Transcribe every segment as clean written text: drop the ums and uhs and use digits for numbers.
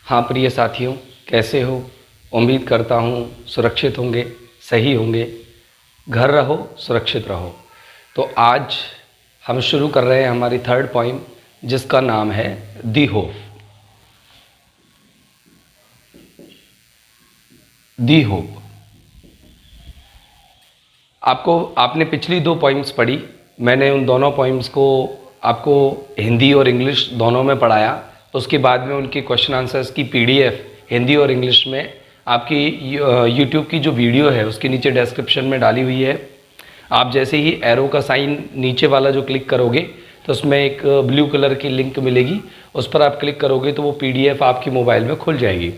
हाँ प्रिय साथियों, कैसे हो? उम्मीद करता हूँ सुरक्षित होंगे, सही होंगे। घर रहो, सुरक्षित रहो। तो आज हम शुरू कर रहे हैं हमारी थर्ड पॉइंट, जिसका नाम है दी होप। The hope. आपने पिछली दो पॉइंट्स पढ़ी। मैंने उन दोनों पॉइंट्स को आपको हिंदी और इंग्लिश दोनों में पढ़ाया। उसके बाद में उनके क्वेश्चन आंसर्स की पीडीएफ हिंदी और इंग्लिश में आपकी यूट्यूब की जो वीडियो है उसके नीचे डिस्क्रिप्शन में डाली हुई है। आप जैसे ही एरो का साइन नीचे वाला जो क्लिक करोगे तो उसमें एक ब्लू कलर की लिंक मिलेगी, उस पर आप क्लिक करोगे तो वो पीडीएफ आपकी मोबाइल में खुल जाएगी।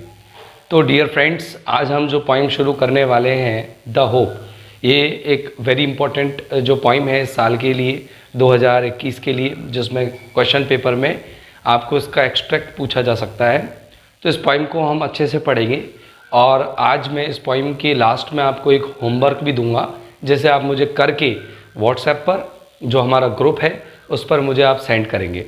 तो डियर फ्रेंड्स, आज हम जो पॉइंट शुरू करने वाले हैं द होप, ये एक वेरी इंपॉर्टेंट जो पॉइंट है इस साल के लिए 2021 के लिए, जिसमें क्वेश्चन पेपर में आपको इसका एक्सट्रैक्ट पूछा जा सकता है। तो इस पॉइंट को हम अच्छे से पढ़ेंगे और आज मैं इस पॉइंट के लास्ट में आपको एक होमवर्क भी दूंगा, जैसे आप मुझे करके व्हाट्सएप पर जो हमारा ग्रुप है उस पर मुझे आप सेंड करेंगे।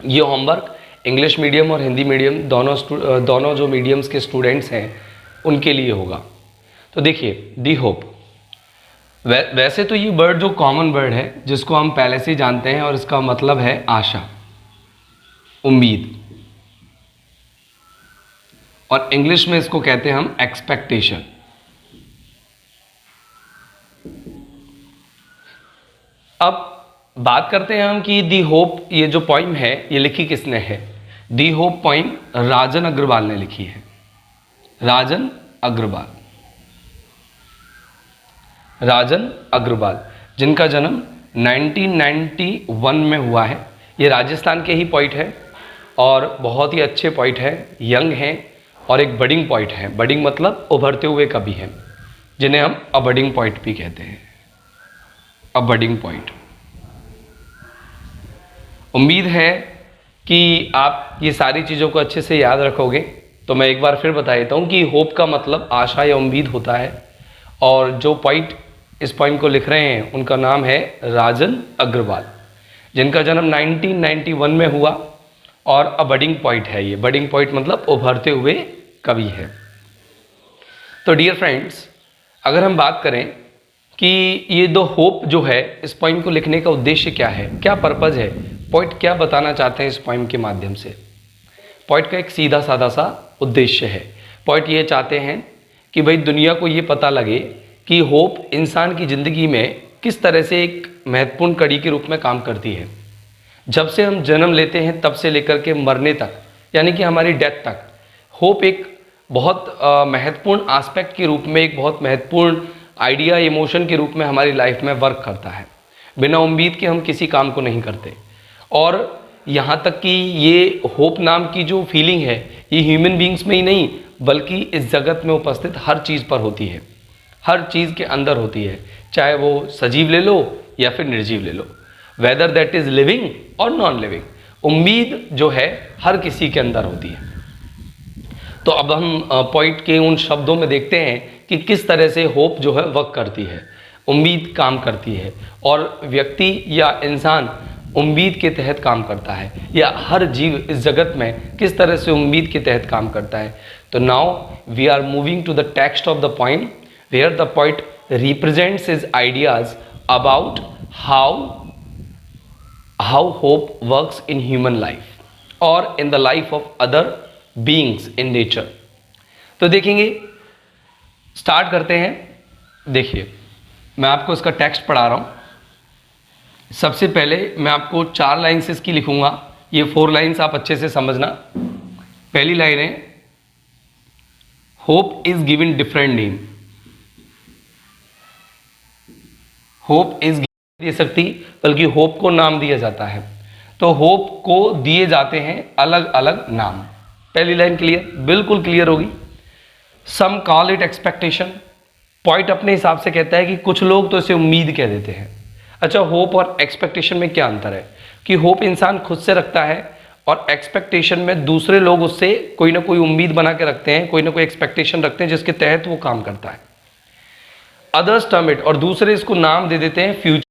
ये होमवर्क इंग्लिश मीडियम और हिंदी मीडियम दोनों जो मीडियम्स के स्टूडेंट्स हैं उनके लिए होगा। तो देखिए, दी होप, वैसे तो ये वर्ड जो कॉमन वर्ड है जिसको हम पहले से ही जानते हैं और इसका मतलब है आशा, उम्मीद, और इंग्लिश में इसको कहते हैं हम एक्सपेक्टेशन। अब बात करते हैं हम कि दी होप, ये जो पॉइंट है ये लिखी किसने है? दी होप पॉइंट राजन अग्रवाल ने लिखी है। राजन अग्रवाल, राजन अग्रवाल, जिनका जन्म 1991 में हुआ है। ये राजस्थान के ही पोइट है और बहुत ही अच्छे पोइट है, यंग हैं और एक बडिंग पोइट है। बडिंग मतलब उभरते हुए कवि हैं, जिन्हें हम अबडिंग पोइट भी कहते हैं। अबडिंग पोइट। उम्मीद है कि आप ये सारी चीज़ों को अच्छे से याद रखोगे। तो मैं एक बार फिर बता देता हूँ कि होप का मतलब आशा या उम्मीद होता है, और जो पॉइंट इस पॉइंट को लिख रहे हैं उनका नाम है राजन अग्रवाल, जिनका जन्म 1991 में हुआ और अ बडिंग पॉइंट है। ये बडिंग पॉइंट मतलब उभरते हुए कवि है। तो डियर फ्रेंड्स, अगर हम बात करें कि ये द होप जो है, इस पॉइंट को लिखने का उद्देश्य क्या है, क्या पर्पज़ है, पॉइंट क्या बताना चाहते हैं इस पॉइंट के माध्यम से। पॉइंट का एक सीधा साधा सा उद्देश्य है। पॉइंट ये चाहते हैं कि भाई दुनिया को ये पता लगे कि होप इंसान की ज़िंदगी में किस तरह से एक महत्वपूर्ण कड़ी के रूप में काम करती है। जब से हम जन्म लेते हैं तब से लेकर के मरने तक, यानी कि हमारी डेथ तक, होप एक बहुत महत्वपूर्ण एस्पेक्ट के रूप में, एक बहुत महत्वपूर्ण आइडिया, इमोशन के रूप में हमारी लाइफ में वर्क करता है। बिना उम्मीद के हम किसी काम को नहीं करते। और यहाँ तक कि ये होप नाम की जो फीलिंग है ये ह्यूमन बींग्स में ही नहीं बल्कि इस जगत में उपस्थित हर चीज़ पर होती है, हर चीज़ के अंदर होती है, चाहे वो सजीव ले लो या फिर निर्जीव ले लो, वेदर दैट इज़ लिविंग और नॉन लिविंग। उम्मीद जो है हर किसी के अंदर होती है। तो अब हम पॉइंट के उन शब्दों में देखते हैं कि किस तरह से होप जो है वर्क करती है, उम्मीद काम करती है, और व्यक्ति या इंसान उम्मीद के तहत काम करता है, या हर जीव इस जगत में किस तरह से उम्मीद के तहत काम करता है। तो now we are moving to the text of the point where the point represents his ideas about how hope works in human life और in the life of other beings in nature. तो देखेंगे, start करते हैं। देखिए, मैं आपको इसका text पढ़ा रहा हूँ। सबसे पहले मैं आपको 4 लाइन्स इसकी लिखूंगा, ये 4 लाइन्स आप अच्छे से समझना। पहली लाइन है, hope is given different name. Hope is they सकती, बल्कि होप को नाम दिया जाता है। तो होप को दिए जाते हैं अलग अलग नाम। पहली लाइन क्लियर, बिल्कुल क्लियर होगी। सम कॉल इट एक्सपेक्टेशन। पॉइंट अपने हिसाब से कहता है कि कुछ लोग तो इसे उम्मीद कह देते हैं। अच्छा, होप और एक्सपेक्टेशन में क्या अंतर है? कि होप इंसान खुद से रखता है और एक्सपेक्टेशन में दूसरे लोग उससे कोई ना कोई उम्मीद बना के रखते हैं, कोई ना कोई एक्सपेक्टेशन रखते हैं जिसके तहत वो काम करता है। अदर्स टर्म इट, और दूसरे इसको नाम दे देते हैं फ्यूचर।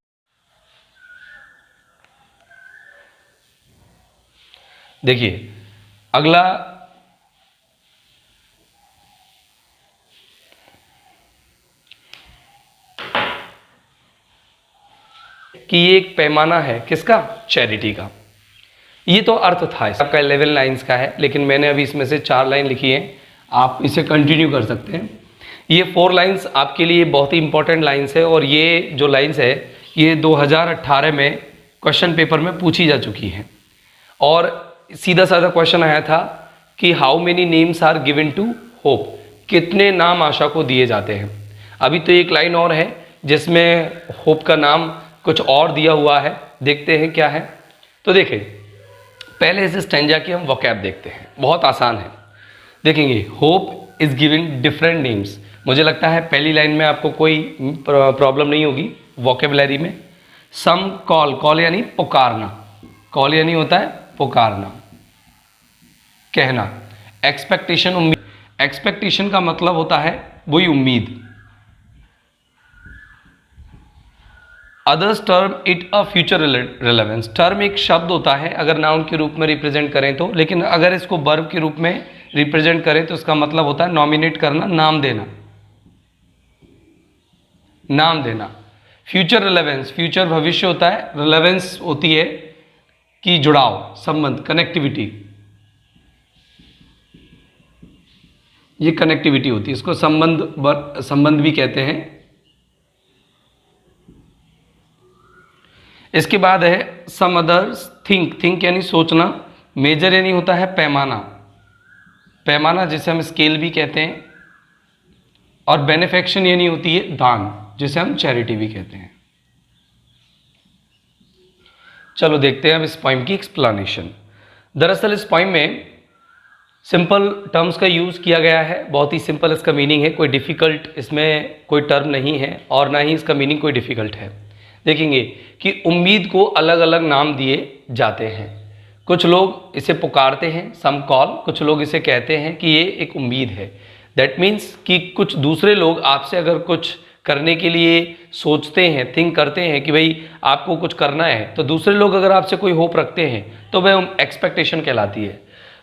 देखिए, अगला कि ये एक पैमाना है किसका, चैरिटी का। ये तो अर्थ था आपका 11 लाइन्स का है, लेकिन मैंने अभी इसमें से 4 लाइन लिखी है, आप इसे कंटिन्यू कर सकते हैं। ये 4 लाइन्स आपके लिए बहुत ही इंपॉर्टेंट लाइन्स है, और ये जो लाइन्स है ये 2018 में क्वेश्चन पेपर में पूछी जा चुकी है। और सीधा साधा क्वेश्चन आया था कि how many names are given to hope, कितने नाम आशा को दिए जाते हैं। अभी तो एक लाइन और है जिसमें होप का नाम कुछ और दिया हुआ है, देखते हैं क्या है। तो देखें, पहले इस स्टैंजा की हम वोकैब देखते हैं, बहुत आसान है। देखेंगे, hope is given different names. मुझे लगता है पहली लाइन में आपको कोई प्रॉब्लम नहीं होगी वोकेबलरी में। सम कॉल, कॉल यानी पुकारना, कॉल यानी होता है पुकारना, कहना। एक्सपेक्टेशन, उम्मीद, एक्सपेक्टेशन का मतलब होता है वही उम्मीद। Others term it a future relevance, term एक शब्द होता है अगर नाउन के रूप में रिप्रेजेंट करें तो, लेकिन अगर इसको वर्ब के रूप में रिप्रेजेंट करें तो इसका मतलब होता है नॉमिनेट करना, नाम देना, नाम देना। फ्यूचर रिलेवेंस, फ्यूचर भविष्य होता है, रिलेवेंस होती है कि जुड़ाव, संबंध, कनेक्टिविटी, ये कनेक्टिविटी होती है, इसको संबंध भी कहते हैं। इसके बाद है सम अदर्स थिंक, थिंक यानी सोचना, मेजर यानी होता है पैमाना, पैमाना जिसे हम स्केल भी कहते हैं, और बेनिफेक्शन यानी होती है दान, जिसे हम चैरिटी भी कहते हैं। चलो देखते हैं अब इस पोइम की एक्सप्लेनेशन। दरअसल इस पोइम में सिंपल टर्म्स का यूज़ किया गया है, बहुत ही सिंपल इसका मीनिंग है, कोई डिफ़िकल्ट इसमें कोई टर्म नहीं है और ना ही इसका मीनिंग कोई डिफ़िकल्ट है। देखेंगे कि उम्मीद को अलग अलग नाम दिए जाते हैं। कुछ लोग इसे पुकारते हैं, सम कॉल, कुछ लोग इसे कहते हैं कि ये एक उम्मीद है। दैट मीन्स कि कुछ दूसरे लोग आपसे अगर कुछ करने के लिए सोचते हैं, थिंक करते हैं कि भाई आपको कुछ करना है, तो दूसरे लोग अगर आपसे कोई होप रखते हैं तो वह एक्सपेक्टेशन कहलाती है।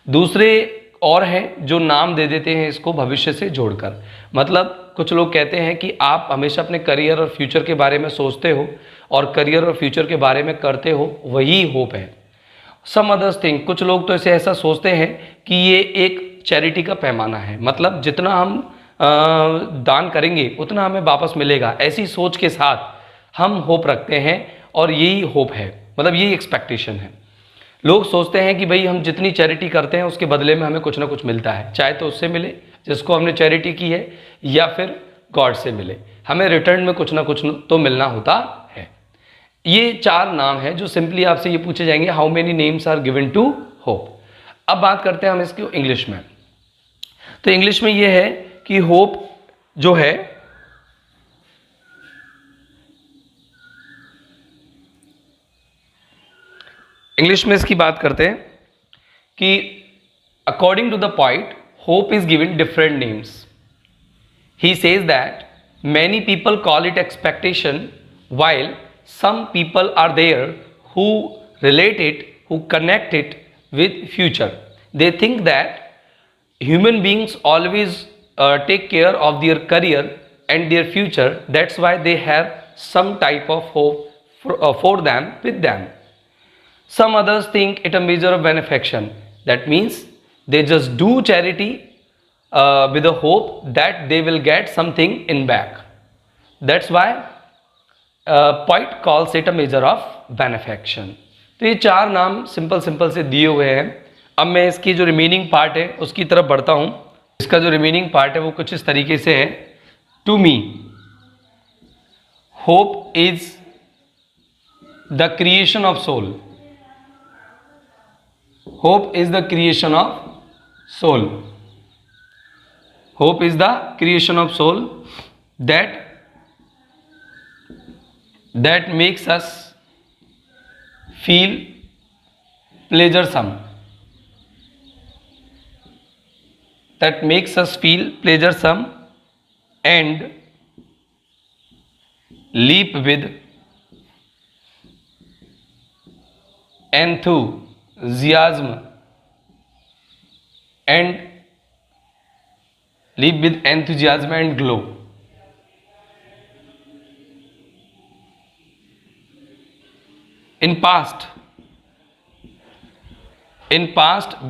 दूसरे और हैं जो नाम दे देते हैं इसको भविष्य से जोड़कर, मतलब कुछ लोग कहते हैं कि आप हमेशा अपने करियर और फ्यूचर के बारे में सोचते हो और करियर और फ्यूचर के बारे में करते हो, वही होप है। सम अदर्स थिंक, कुछ लोग तो इसे ऐसा सोचते हैं कि ये एक चैरिटी का पैमाना है, मतलब जितना हम दान करेंगे उतना हमें वापस मिलेगा, ऐसी सोच के साथ हम होप रखते हैं और यही होप है, मतलब यही एक्सपेक्टेशन है। लोग सोचते हैं कि भाई हम जितनी चैरिटी करते हैं उसके बदले में हमें कुछ ना कुछ मिलता है, चाहे तो उससे मिले जिसको हमने चैरिटी की है, या फिर गॉड से मिले, हमें रिटर्न में कुछ ना कुछ तो मिलना होता है। ये 4 नाम हैं जो सिंपली आपसे ये पूछे जाएंगे, how many names are given to hope. अब बात करते हैं हम इसकी इंग्लिश में। तो इंग्लिश में ये है कि होप जो है इंग्लिश में इसकी बात करते हैं कि according to the poet hope is given different names. He says that many people call it expectation, while some people are there who relate it, who connect it with future. They think that human beings always take care of their career and their future, that's why they have some type of hope for them with them. Some others think it a measure of benefaction, that means they just do charity with a hope that they will get something in back. That's why poet calls it a measure of benefaction. तो ये 4 नाम simple से दिए हुए हैं। अब मैं इसकी जो रिमेनिंग पार्ट है उसकी तरफ बढ़ता हूँ। इसका जो रिमेनिंग पार्ट है वो कुछ इस तरीके से है। To me hope is the creation of soul. Hope is the creation of soul. Hope is the creation of soul that makes us feel pleasuresome. That makes us feel pleasuresome and leap with enthusiasm and live with enthusiasm and glow. In past,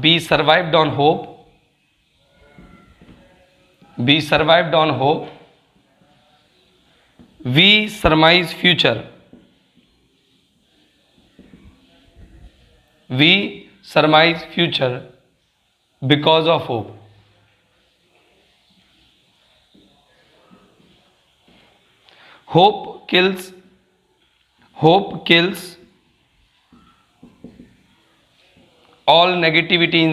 we survived on hope. We survived on hope. We surmise future. We surmise future because of hope. Hope kills all negativity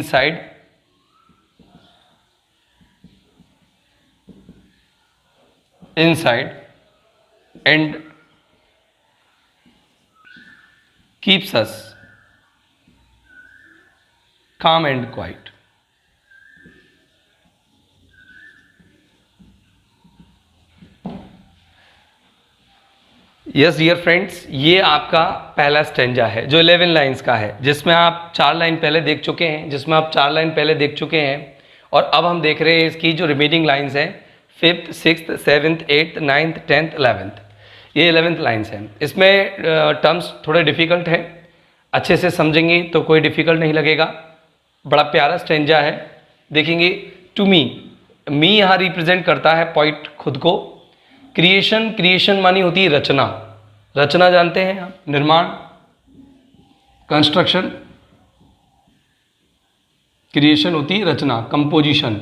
inside. And keeps us calm and quiet. Yes dear friends, ये आपका पहला stanza है जो 11 lines का है, जिसमें आप 4 line पहले देख चुके हैं, और अब हम देख रहे हैं इसकी जो रिमेनिंग लाइंस हैं 5th, 6th, 7th, 8th, 9th, 10th, 11th, ये 11th लाइंस हैं। इसमें टर्म्स थोड़े डिफ़िकल्ट हैं, अच्छे से समझेंगे तो कोई डिफ़िकल्ट नहीं लगेगा। बड़ा प्यारा स्टेंजा है, देखेंगे। टू मी यहाँ रिप्रेजेंट करता है पॉइंट खुद को। क्रिएशन मानी होती है रचना जानते हैं आप, निर्माण, कंस्ट्रक्शन। क्रिएशन होती है रचना, कंपोजिशन।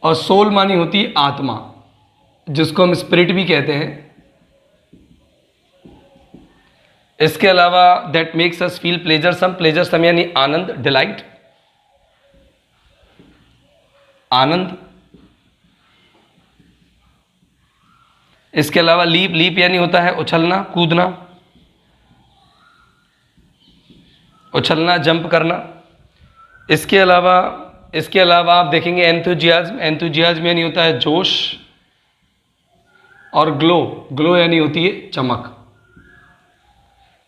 और सोल मानी होती है आत्मा, जिसको हम स्पिरिट भी कहते हैं। इसके अलावा दैट मेक्स अस फील प्लेजरसम यानी आनंद, डिलाइट, आनंद। इसके अलावा लीप यानी होता है उछलना, कूदना, जंप करना। इसके अलावा आप देखेंगे एंथुजियाज्म यानी होता है जोश, और ग्लो यानी होती है चमक।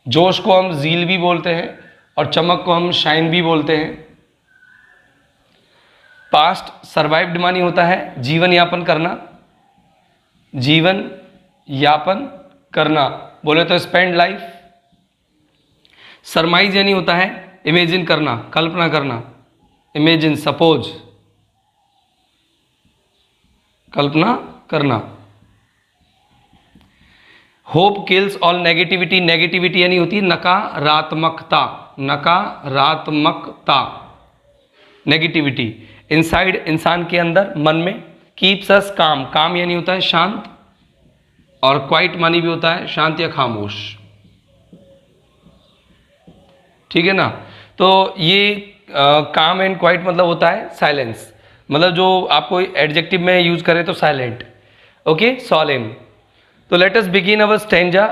जोश को हम ज़ील भी बोलते हैं और चमक को हम शाइन भी बोलते हैं। पास्ट सर्वाइव्ड मानी होता है जीवन यापन करना, बोले तो स्पेंड लाइफ। सरमाइज यानी होता है इमेजिन करना, कल्पना करना, इमेजिन, सपोज, कल्पना करना। होप किल्स ऑल नेगेटिविटी यानी होती है नकारात्मकता, नेगेटिविटी इनसाइड, इंसान के अंदर, मन में। कीप्स अस काम यानी होता है शांत, और क्वाइट मानी भी होता है शांत या खामोश, ठीक है ना। तो ये काम एंड क्वाइट मतलब होता है साइलेंस, मतलब जो आपको एडजेक्टिव में यूज करें तो साइलेंट, ओके, सोलेम। तो let us begin our stanza,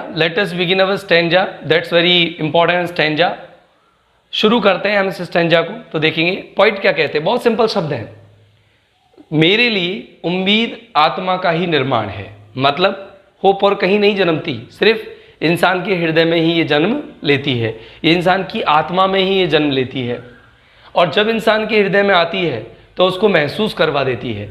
that's very important stanza. शुरू करते हैं हम इस स्टेंजा को। तो देखेंगे पॉइंट क्या कहते हैं, बहुत सिंपल शब्द है। मेरे लिए उम्मीद आत्मा का ही निर्माण है, मतलब होप और कहीं नहीं जन्मती, सिर्फ इंसान के हृदय में ही ये जन्म लेती है, ये इंसान की आत्मा में ही ये जन्म लेती है। और जब इंसान के हृदय में आती है तो उसको महसूस करवा देती है।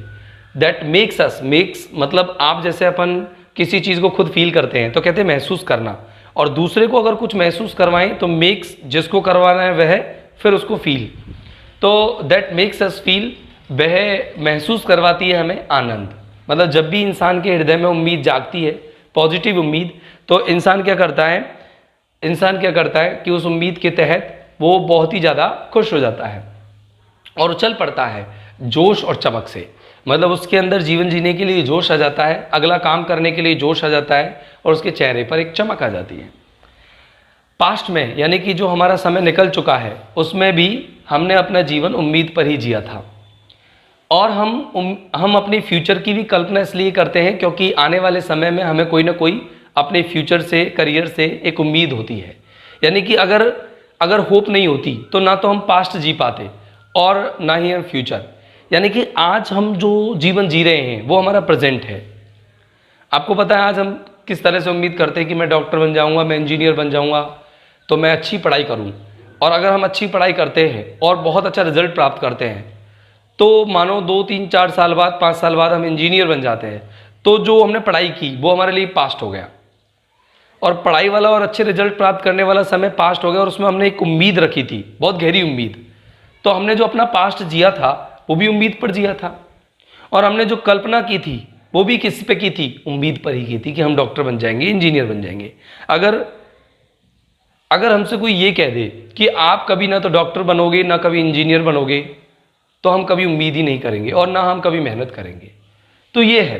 दैट मेक्स मतलब आप जैसे अपन किसी चीज़ को खुद फील करते हैं तो कहते हैं महसूस करना, और दूसरे को अगर कुछ महसूस करवाएं तो मेक्स, जिसको करवाना है वह फिर उसको फील। तो दैट मेक्स अस फील, वह महसूस करवाती है हमें आनंद। मतलब जब भी इंसान के हृदय में उम्मीद जागती है, पॉजिटिव उम्मीद, तो इंसान क्या करता है कि उस उम्मीद के तहत वो बहुत ही ज़्यादा खुश हो जाता है और उछल पड़ता है जोश और चमक से। मतलब उसके अंदर जीवन जीने के लिए जोश आ जाता है, अगला काम करने के लिए जोश आ जाता है, और उसके चेहरे पर एक चमक आ जाती है। पास्ट में यानी कि जो हमारा समय निकल चुका है, उसमें भी हमने अपना जीवन उम्मीद पर ही जिया था। और हम अपने फ्यूचर की भी कल्पना इसलिए करते हैं क्योंकि आने वाले समय में हमें कोई ना कोई अपने फ्यूचर से, करियर से एक उम्मीद होती है। यानी कि अगर होप नहीं होती तो ना तो हम पास्ट जी पाते और ना ही हम फ्यूचर। यानी कि आज हम जो जीवन जी रहे हैं वो हमारा प्रेजेंट है। आपको पता है आज हम किस तरह से उम्मीद करते हैं कि मैं डॉक्टर बन जाऊंगा, मैं इंजीनियर बन जाऊंगा, तो मैं अच्छी पढ़ाई करूं। और अगर हम अच्छी पढ़ाई करते हैं और बहुत अच्छा रिजल्ट प्राप्त करते हैं तो मानो 2, 3, 4 साल बाद, 5 साल बाद हम इंजीनियर बन जाते हैं, तो जो हमने पढ़ाई की वो हमारे लिए पास्ट हो गया। और पढ़ाई वाला और अच्छे रिजल्ट प्राप्त करने वाला समय पास्ट हो गया और उसमें हमने एक उम्मीद रखी थी, बहुत गहरी उम्मीद। तो हमने जो अपना पास्ट जिया था वो भी उम्मीद पर जिया था, और हमने जो कल्पना की थी वो भी किस पे की थी, उम्मीद पर ही की थी कि हम डॉक्टर बन जाएंगे, इंजीनियर बन जाएंगे। अगर हमसे कोई ये कह दे कि आप कभी ना तो डॉक्टर बनोगे ना कभी इंजीनियर बनोगे, तो हम कभी उम्मीद ही नहीं करेंगे और ना हम कभी मेहनत करेंगे। तो ये है,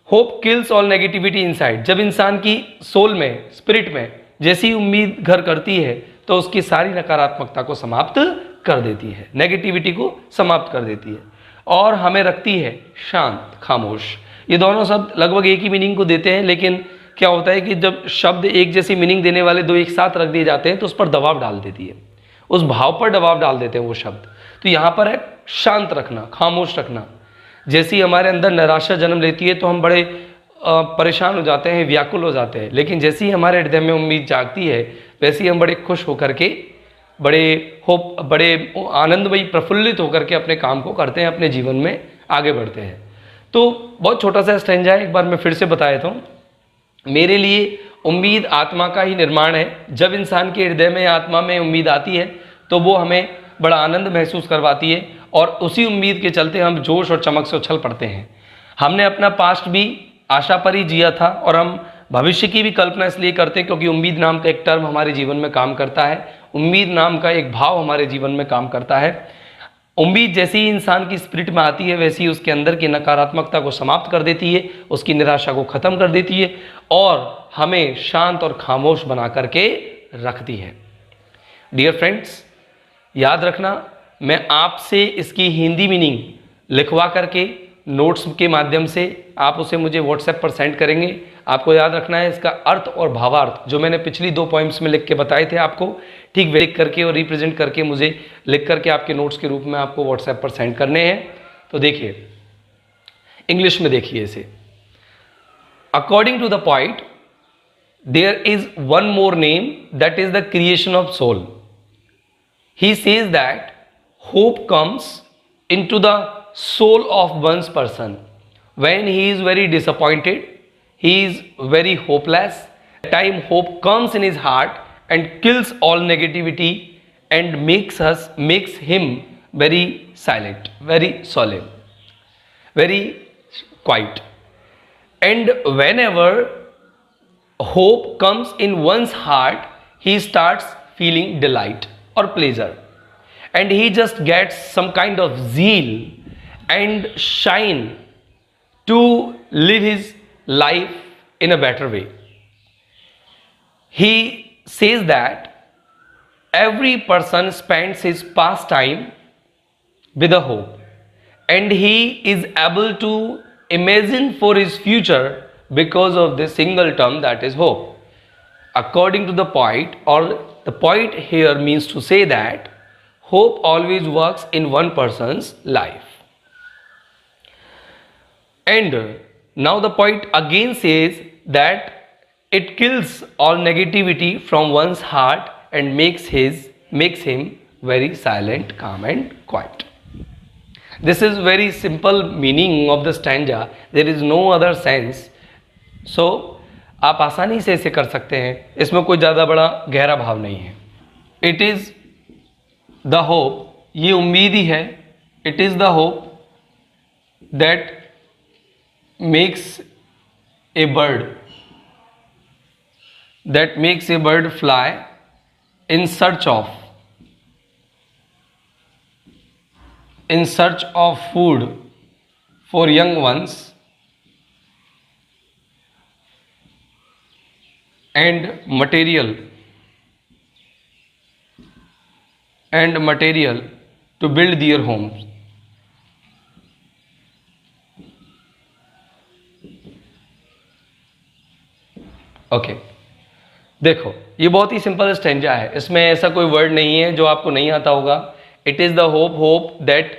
hope kills all negativity inside. जब इंसान की सोल में, स्पिरिट में जैसी उम्मीद घर करती है तो उसकी सारी नकारात्मकता को समाप्त कर देती है, नेगेटिविटी को समाप्त कर देती है और हमें रखती है शांत, खामोश। ये दोनों शब्द लगभग एक ही मीनिंग को देते हैं, लेकिन क्या होता है कि जब शब्द एक जैसी मीनिंग देने वाले दो एक साथ रख दिए जाते हैं तो उस पर दबाव डाल देती है, उस भाव पर दबाव डाल देते हैं वो शब्द। तो यहाँ पर है शांत रखना, खामोश रखना। जैसे ही हमारे अंदर निराशा जन्म लेती है तो हम बड़े परेशान हो जाते हैं, व्याकुल हो जाते हैं, लेकिन जैसे ही हमारे हृदय में उम्मीद जागती है वैसे ही हम बड़े खुश होकर के, बड़े आनंदमयी, प्रफुल्लित होकर के अपने काम को करते हैं, अपने जीवन में आगे बढ़ते हैं। तो बहुत छोटा सा स्टैंजा है, एक बार मैं फिर से बता देता हूँ। मेरे लिए उम्मीद आत्मा का ही निर्माण है। जब इंसान के हृदय में, आत्मा में उम्मीद आती है तो वो हमें बड़ा आनंद महसूस करवाती है और उसी उम्मीद के चलते हम जोश और चमक से उछल पड़ते हैं। हमने अपना पास्ट भी आशा पर ही जिया था और हम भविष्य की भी कल्पना इसलिए करते हैं क्योंकि उम्मीद नाम का एक टर्म हमारे जीवन में काम करता है, उम्मीद नाम का एक भाव हमारे जीवन में काम करता है। उम्मीद जैसे ही इंसान की स्पिरिट में आती है वैसे ही उसके अंदर की नकारात्मकता को समाप्त कर देती है, उसकी निराशा को खत्म कर देती है और हमें शांत और खामोश बना करके रखती है। डियर फ्रेंड्स, याद रखना, मैं आपसे इसकी हिंदी मीनिंग लिखवा करके नोट्स के माध्यम से आप उसे मुझे व्हाट्सएप पर सेंड करेंगे। आपको याद रखना है इसका अर्थ और भावार्थ जो मैंने पिछली 2 पॉइंट्स में लिख के बताए थे आपको, ठीक वे लिख करके और रिप्रेजेंट करके मुझे लिख करके आपके नोट्स के रूप में आपको व्हाट्सएप पर सेंड करने हैं। तो देखिए, इंग्लिश में देखिए इसे। According to the point, there is one more name that is the creation of soul. He says that hope comes into the soul of one's person when he is very disappointed, he is very hopeless. At time hope comes in his heart and kills all negativity and makes him very silent, very solemn, very quiet. And whenever hope comes in one's heart, he starts feeling delight or pleasure, and he just gets some kind of zeal and shine to live his life in a better way. He says that every person spends his pastime with a hope, and he is able to imagine for his future because of this single term, that is hope. According to the poet, or the poet here means to say that hope always works in one person's life. And now the poet again says that it kills all negativity from one's heart and makes him very silent, calm and quiet. This is very simple meaning of the stanza. There is no other sense. So आप आसानी से इसे कर सकते हैं, इसमें कोई ज़्यादा बड़ा गहरा भाव नहीं है। इट इज़ द होप, ये उम्मीद ही है, it is the hope that makes a bird fly in search of food for young ones and material to build their homes. Okay, देखो ये बहुत ही सिंपल स्टेंजा है, इसमें ऐसा कोई वर्ड नहीं है जो आपको नहीं आता होगा। It is the hope that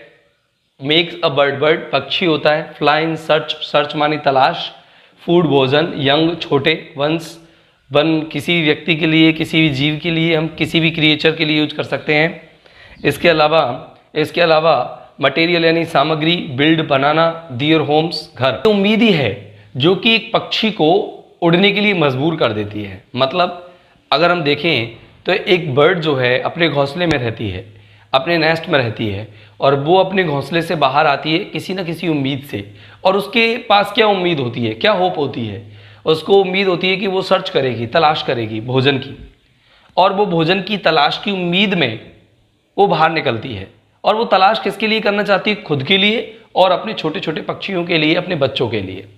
makes a bird पक्षी होता है, फ्लाई इन सर्च मानी तलाश, फूड भोजन, यंग छोटे, वन किसी व्यक्ति के लिए, किसी भी जीव के लिए, हम किसी भी क्रिएचर के लिए यूज कर सकते हैं। इसके अलावा मटेरियल यानी सामग्री, बिल्ड बनाना, दियर होम्स घर। उम्मीद ही है जो कि एक पक्षी को उड़ने के लिए मजबूर कर देती है। मतलब अगर हम देखें तो एक बर्ड जो है अपने घोंसले में रहती है, अपने नेस्ट में रहती है, और वो अपने घोंसले से बाहर आती है किसी न किसी उम्मीद से। और उसके पास क्या उम्मीद होती है, क्या होप होती है? उसको उम्मीद होती है कि वो सर्च करेगी, तलाश करेगी भोजन की, और वो भोजन की तलाश की उम्मीद में वो बाहर निकलती है। और वो तलाश किसके लिए करना चाहती है? खुद के लिए और अपने छोटे छोटे पक्षियों के लिए, अपने बच्चों के लिए।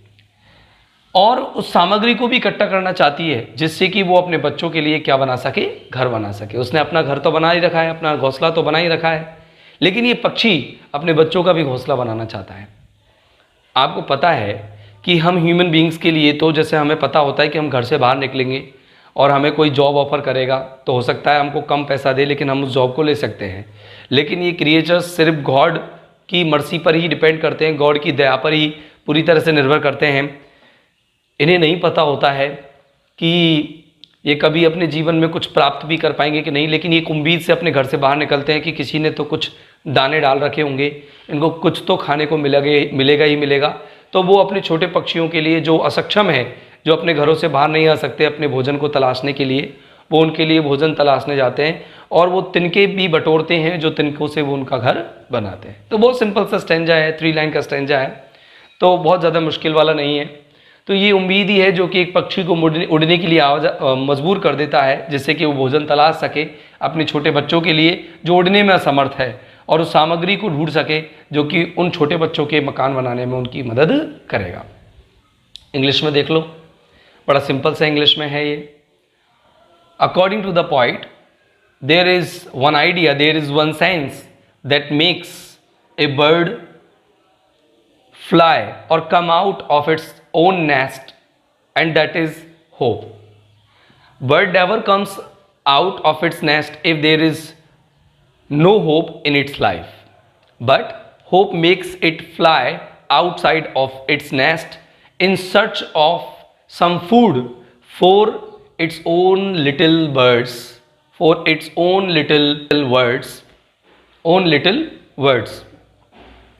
और उस सामग्री को भी इकट्ठा करना चाहती है जिससे कि वो अपने बच्चों के लिए क्या बना सके? घर बना सके। उसने अपना घर तो बना ही रखा है, अपना घोंसला तो बना ही रखा है, लेकिन ये पक्षी अपने बच्चों का भी घोंसला बनाना चाहता है। आपको पता है कि हम ह्यूमन बीइंग्स के लिए तो जैसे हमें पता होता है कि हम घर से बाहर निकलेंगे और हमें कोई जॉब ऑफर करेगा तो हो सकता है हमको कम पैसा दे, लेकिन हम उस जॉब को ले सकते हैं। लेकिन ये क्रिएचर्स सिर्फ गॉड की मर्सी पर ही डिपेंड करते हैं, गॉड की दया पर ही पूरी तरह से निर्भर करते हैं। इन्हें नहीं पता होता है कि ये कभी अपने जीवन में कुछ प्राप्त भी कर पाएंगे कि नहीं, लेकिन ये एक उम्मीद से अपने घर से बाहर निकलते हैं कि किसी ने तो कुछ दाने डाल रखे होंगे, इनको कुछ तो खाने को मिलेगा ही मिलेगा। तो वो अपने छोटे पक्षियों के लिए जो असक्षम है, जो अपने घरों से बाहर नहीं आ सकते अपने भोजन को तलाशने के लिए, वो उनके लिए भोजन तलाशने जाते हैं और वो तिनके भी बटोरते हैं जो तिनकों से वो उनका घर बनाते हैं। तो बहुत सिंपल सा स्टेंजा है, 3 लाइन का स्टेंजा है, तो बहुत ज़्यादा मुश्किल वाला नहीं है। तो ये उम्मीद ही है जो कि एक पक्षी को उड़ने के लिए मजबूर कर देता है, जिससे कि वो भोजन तलाश सके अपने छोटे बच्चों के लिए जो उड़ने में असमर्थ है, और उस सामग्री को ढूंढ सके जो कि उन छोटे बच्चों के मकान बनाने में उनकी मदद करेगा। इंग्लिश में देख लो, बड़ा सिंपल सा इंग्लिश में है ये। According to the poet, there is one idea, there is one sense that makes a bird fly or come out of its own nest, and that is hope. Bird never comes out of its nest if there is no hope in its life, but hope makes it fly outside of its nest in search of some food for its own little birds, for its own little words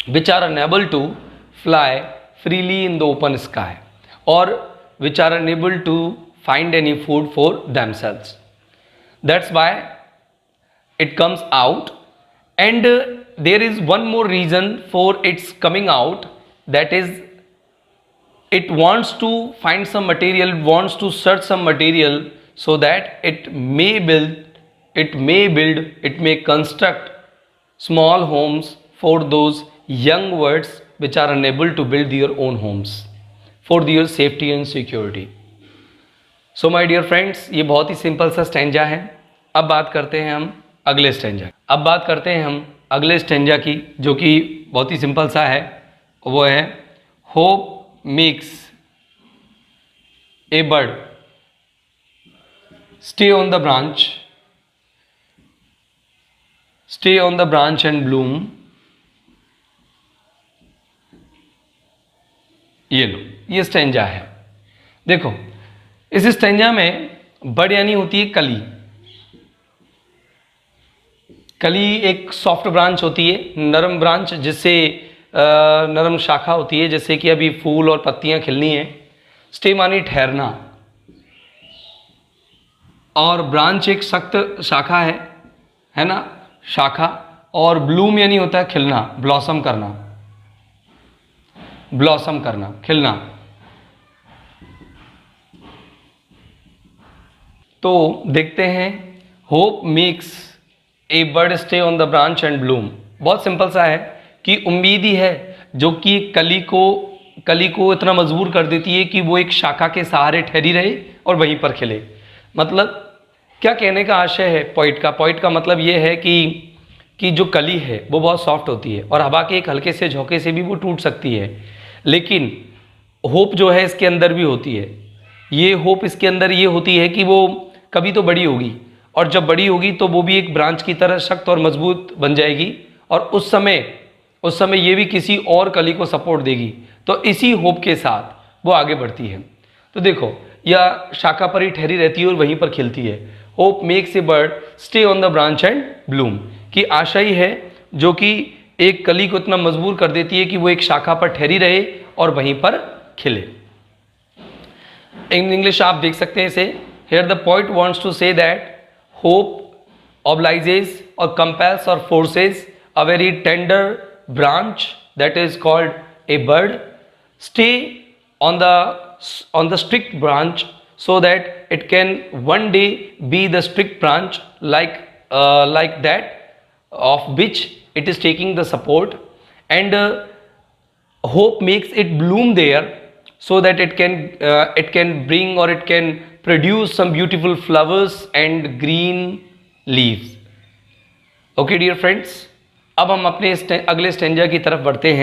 which are unable to fly freely in the open sky, or which are unable to find any food for themselves. That's why it comes out. And there is one more reason for its coming out, that is it wants to find some material, wants to search some material so that it may construct small homes for those young birds which are unable to build their own homes for their safety and security. So my dear friends, ये बहुत ही simple सा stanza है। अब बात करते हैं हम अगले स्टेंजा की, जो कि बहुत ही सिंपल सा है। वो है hope makes a bird stay on the branch and Bloom. ये लो, ये स्टेंजा है। देखो, इस स्टेंजा में बर्ड यानी होती है कली। कली एक सॉफ्ट ब्रांच होती है, नरम ब्रांच, जिससे नरम शाखा होती है, जैसे कि अभी फूल और पत्तियां खिलनी है। स्टे मानी ठहरना, और ब्रांच एक सख्त शाखा है ना, शाखा। और ब्लूम यानी होता है खिलना, ब्लॉसम करना, खिलना। तो देखते हैं, hope makes a bird stay on the branch and Bloom. बहुत सिंपल सा है कि उम्मीद ही है जो कि कली को इतना मजबूर कर देती है कि वो एक शाखा के सहारे ठहरी रहे और वहीं पर खिले। मतलब क्या कहने का आशय है पॉइंट का मतलब ये है कि जो कली है वो बहुत सॉफ्ट होती है और हवा के एक हल्के से झोंके से भी वो टूट सकती है, लेकिन होप जो है इसके अंदर भी होती है। ये होप इसके अंदर ये होती है कि वो कभी तो बड़ी होगी, और जब बड़ी होगी तो वो भी एक ब्रांच की तरह सख्त और मजबूत बन जाएगी, और उस समय ये भी किसी और कली को सपोर्ट देगी। तो इसी होप के साथ वो आगे बढ़ती है। तो देखो, या शाखा पर ही ठहरी रहती है और वहीं पर खिलती है। Hope makes a bird stay on the branch and Bloom की आशा ही है जो कि एक कली को इतना मजबूर कर देती है कि वो एक शाखा पर ठहरी रहे और वहीं पर खिले। इन इंग्लिश आप देख सकते हैं इसे, here the poet wants to say that hope obliges or compels or forces a very tender branch that is called a bud stay on the strict branch so that it can one day be the strict branch like that of which it is taking the support, and hope makes it bloom there so that it can bring or it can produce some beautiful flowers and green leaves. Okay dear friends, अब हम अपने अगले stanza की तरफ बढ़ते हैं।